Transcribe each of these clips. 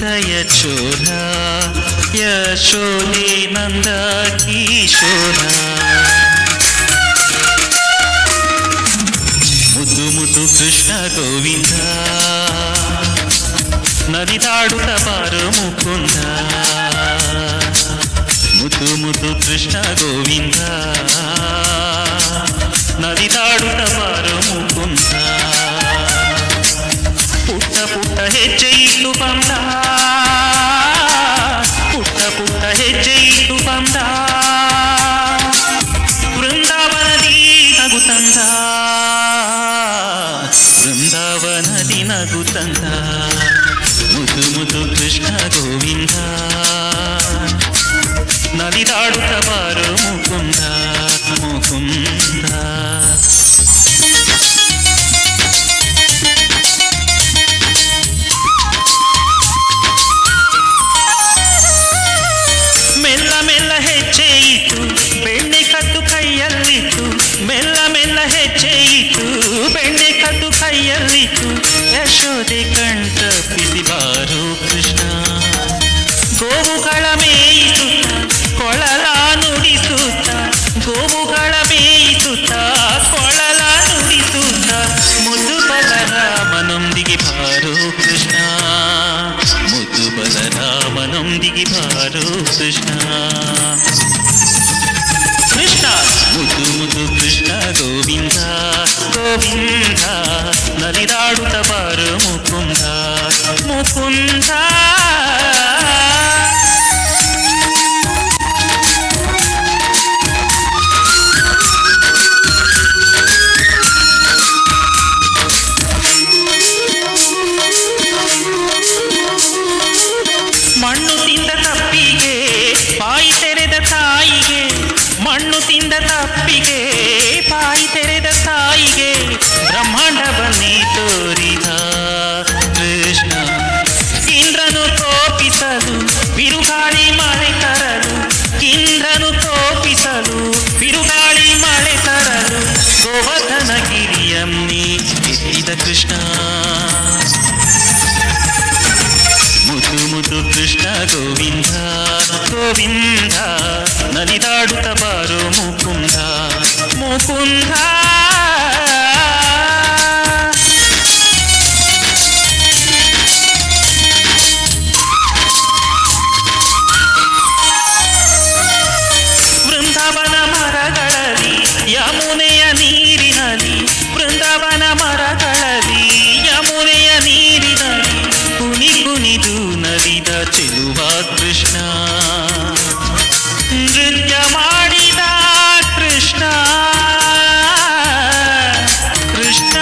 ಹೃದಯ ಚೋರ ಯಶೋದೆ ನಂದ ಕಿಶೋರ ಮುದ್ದು ಮುದ್ದು ಕೃಷ್ಣ ಗೋವಿಂದ ನದಿ ದಾಡುತ್ತ ಬಾರು ಮುಕುಂದ ಮುದ್ದು ಮುದ್ದು ಕೃಷ್ಣ ಗೋವಿಂದ ನದಿ ದಾಡುತ್ತ ಬಾರು ಮುಕುಂದ ಪುಟ್ಟ ಪುಟ್ಟ ಹೆಜ್ಜೆ ಇಟ್ಟು ಬಂದ ಪುಟ್ಟ ಪುಟ್ಟ ಹೆಜ್ಜೆ ಇಟ್ಟು ಬಂದ ವೃಂದಾವನದಿ ನಗು ತಂದ ವೃಂದಾವನದಿ ನಗು ತಂದ ಮುದ್ದು ಮುದ್ದು ಕೃಷ್ಣ ಗೋವಿಂದ ನದಿ ದಾಡುತ್ತ ಬಾರು ಮುಕುಂದ ಮುಕುಂದ ಮೆಲ್ಲ ಮೆಲ್ಲ ಹೆಜ್ಜೆ ಇಟ್ಟು ಬೆಣ್ಣೆ ಕದ್ದು ಕೈಯಲ್ಲಿತ್ತು ಮೆಲ್ಲ ಮೆಲ್ಲ ಹೆಜ್ಜೆ ಇಟ್ಟು ಬೆಣ್ಣೆ ಕದ್ದು ಕೈಯಲ್ಲಿತ್ತು ಯಶೋದೆ ಕಣ್ತಪ್ಪಿಸಿ ಬಾರು ಕೃಷ್ಣ ಗೋವುಗಳ ಮೇಯಿಸುತ್ತ ಕೊಳಲ ನುಡಿಸುತ್ತ ಗೋವುಗಳ ಮೇಯಿಸುತ್ತ ಕೊಳಲ ನುಡಿಸುತ್ತ ಮುದ್ದು ಬಲರಾಮನೊಂದಿಗೆ ಬಾರು ಕೃಷ್ಣ ಮುದ್ದು ಬಲರಾಮನೊಂದಿಗೆ ಬಾರು ಕೃಷ್ಣ ಕೃಷ್ಣ ಮುದ್ದು ಮುದ್ದು ಕೃಷ್ಣ ಗೋವಿಂದ ಗೋವಿಂದ ನಲಿದಾಡುತ್ತ ಬಾರು ಮುಕುಂದ ಮುಕುಂದ ಮಣ್ಣು ತಿಂದ ತಪ್ಪಿಗೆ ಬಾಯಿ ತೆರೆದ ತಾಯಿಗೆ ಮಣ್ಣು ತಿಂದ ತಪ್ಪಿಗೆ ಬಾಯಿ ತೆರೆದ ತಾಯಿಗೆ ಬ್ರಹ್ಮಾಂಡವನ್ನೇ ತೋರಿದ ಕೃಷ್ಣ ಇಂದ್ರನು ಕೋಪಿಸಲು ಬಿರುಗಾಳಿ ಮಳೆ ತರಲು ಇಂದ್ರನು ಕೋಪಿಸಲು ಬಿರುಗಾಳಿ ಮಳೆ ತರಲು ಗೋವರ್ಧನ ಗಿರಿಯನ್ನೇ ಎತ್ತಿದ ಕೃಷ್ಣ ಮುದ್ದು ಮುದ್ದು ಕೃಷ್ಣ ಗೋವಿಂದ ಗೋವಿಂದ ನಲಿದಾಡುತ್ತ ಬಾರು ಮುಕುಂದ ಮುಕುಂದ ವೃಂದಾವನ ಮರಗಳಲ್ಲಿ ಯಮುನೆಯ ನೀರಿನಲ್ಲಿ ವೃಂದಾವನ ಮರಗಳಲ್ಲಿ ಯಮುನೆಯ ನೀರಿನಲ್ಲಿ ಕುಣಿ ಕುಣಿದು ನಲಿದ ಚೆಲುವ ಕೃಷ್ಣ ನೃತ್ಯ ಮಾಡಿದ ಕೃಷ್ಣ ಕೃಷ್ಣ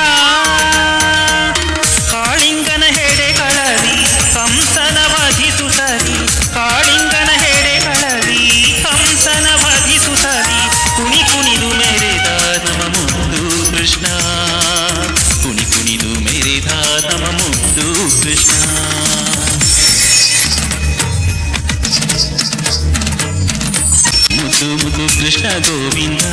ಕಾಳಿಂಗನ ಹೆಡೆಗಳಲ್ಲಿ ಕಂಸನ ವಧಿಸುತ್ತಲಿ ಕಾಳಿಂಗನ ಹೆಡೆಗಳಲ್ಲಿ ಕಂಸನ ವಧಿಸುತ್ತಲಿ ಕುಣಿ ಕುಣಿದು ಮೆರೆದ ನಮ ಮುದ್ದು ಕೃಷ್ಣ ಕುಣಿ ಕುಣಿದು ಮೆರೆದ ನಮ ಮುದ್ದು ಕೃಷ್ಣ ಮುದ್ದು ಮುದ್ದು ಕೃಷ್ಣ ಗೋವಿಂದ